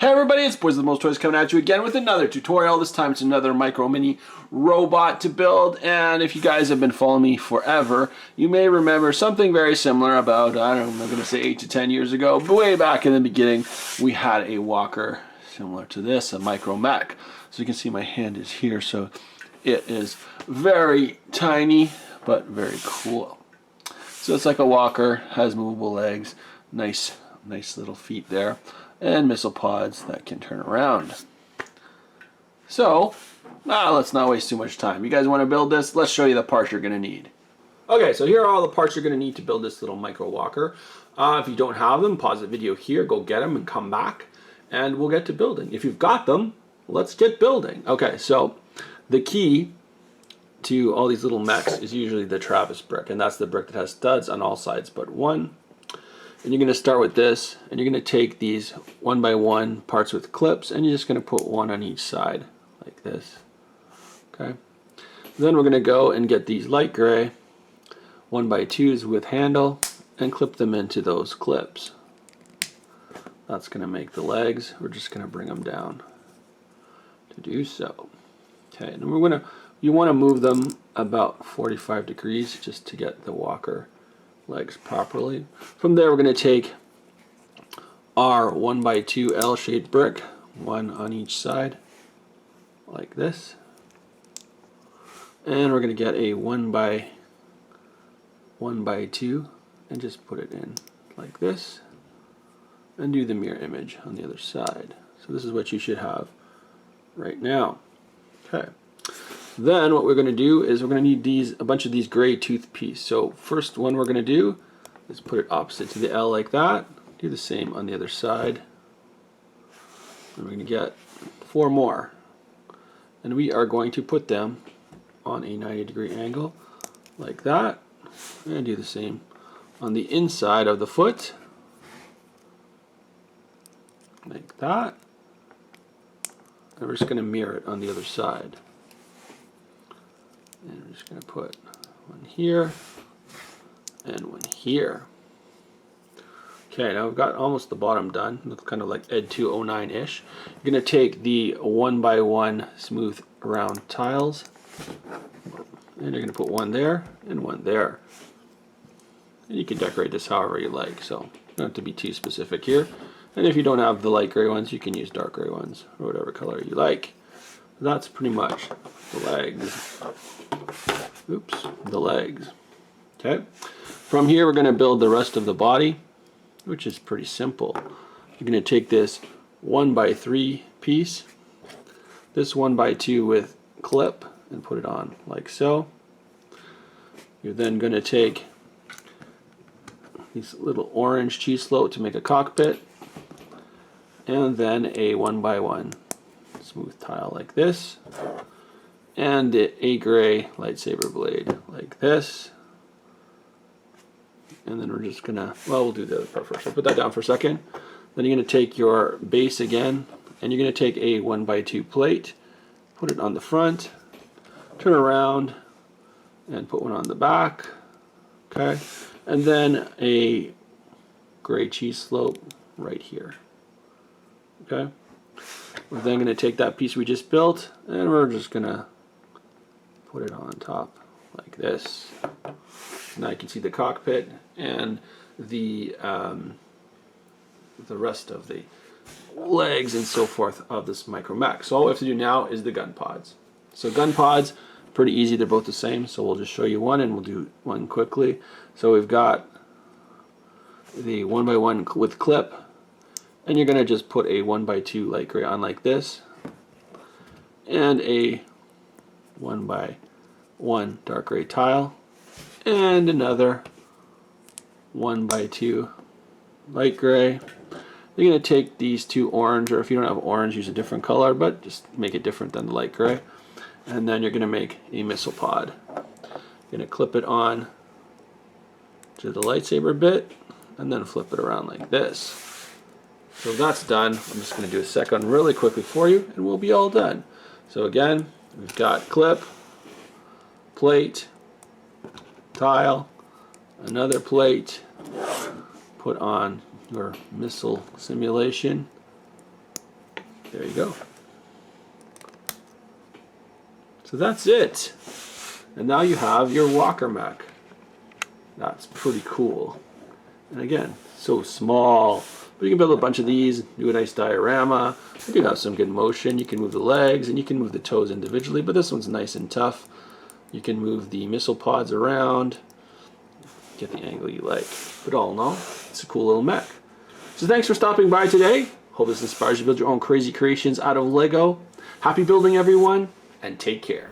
Hey everybody, it's Boys with the Most Toys coming at you again with another tutorial. This time it's another micro mini robot to build, and if you guys have been following me forever, you may remember something very similar about, I don't know, I'm going to say 8 to 10 years ago, but way back in the beginning we had a walker similar to this, a micro mech. So you can see my hand is here, so it is very tiny but very cool. So it's like a walker, has movable legs, nice little feet there, and missile pods that can turn around. So, let's not waste too much time. You guys want to build this? Let's show you the parts you're going to need. Okay, so here are all the parts you're going to need to build this little micro walker. If you don't have them, pause the video here, go get them, and come back, and we'll get to building. If you've got them, let's get building. Okay, so the key to all these little mechs is usually the Travis brick, and that's the brick that has studs on all sides but one. And you're going to start with this, and you're going to take these 1 by 1 parts with clips, and you're just going to put one on each side, like this. Okay. Then we're going to go and get these light gray 1 by 2s with handle, and clip them into those clips. That's going to make the legs. We're just going to bring them down to do so. Okay, and you want to move them about 45 degrees just to get the walker legs properly. From there, we're going to take our 1 by 2 L-shaped brick, one on each side, like this, and we're going to get a 1 by 2 and just put it in like this, and do the mirror image on the other side. So this is what you should have right now. Okay. Then what we're going to do is we're going to need a bunch of these gray tooth pieces. So first one we're going to do is put it opposite to the L like that. Do the same on the other side. And we're going to get 4 more. And we are going to put them on a 90-degree angle like that. And do the same on the inside of the foot. Like that. And we're just going to mirror it on the other side. And we're just going to put one here and one here. Okay, now we've got almost the bottom done. Looks kind of like Ed 209-ish. You're going to take the 1 by 1 smooth round tiles, and you're going to put one there and one there. And you can decorate this however you like, so you don't have to be too specific here. And if you don't have the light gray ones, you can use dark gray ones or whatever color you like. That's pretty much the legs. Oops, the legs. Okay. From here, we're going to build the rest of the body, which is pretty simple. You're going to take this 1 by 3 piece, this 1 by 2 with clip, and put it on like so. You're then going to take these little orange cheese float to make a cockpit, and then a 1 by 1 smooth tile like this, and a gray lightsaber blade like this. And then we're just gonna, well, we'll do the other part first. I'll put that down for a second. Then you're gonna take your base again, and you're gonna take a 1 by 2 plate, put it on the front, turn around, and put one on the back. Okay, and then a gray cheese slope right here. Okay. We're then going to take that piece we just built, and we're just going to put it on top like this. Now you can see the cockpit and the rest of the legs and so forth of this micro mech. So all we have to do now is the gun pods. So gun pods, pretty easy. They're both the same. So we'll just show you one, and we'll do one quickly. So we've got the 1 by 1 with clip. And you're going to just put a 1 by 2 light gray on like this, and a 1 by 1 dark gray tile, and another 1 by 2 light gray. You're going to take these 2 orange, or if you don't have orange, use a different color, but just make it different than the light gray. And then you're going to make a missile pod. You're going to clip it on to the lightsaber bit, and then flip it around like this. So that's done. I'm just going to do a second really quickly for you, and we'll be all done. So again, we've got clip, plate, tile, another plate, put on your missile simulation, There you go. So that's it. And now you have your walker mech. That's pretty cool. And again, so small. But you can build a bunch of these, do a nice diorama. They do have some good motion. You can move the legs and you can move the toes individually, but this one's nice and tough. You can move the missile pods around, get the angle you like. But all in all, it's a cool little mech. So thanks for stopping by today. Hope this inspires you to build your own crazy creations out of Lego. Happy building, everyone, and take care.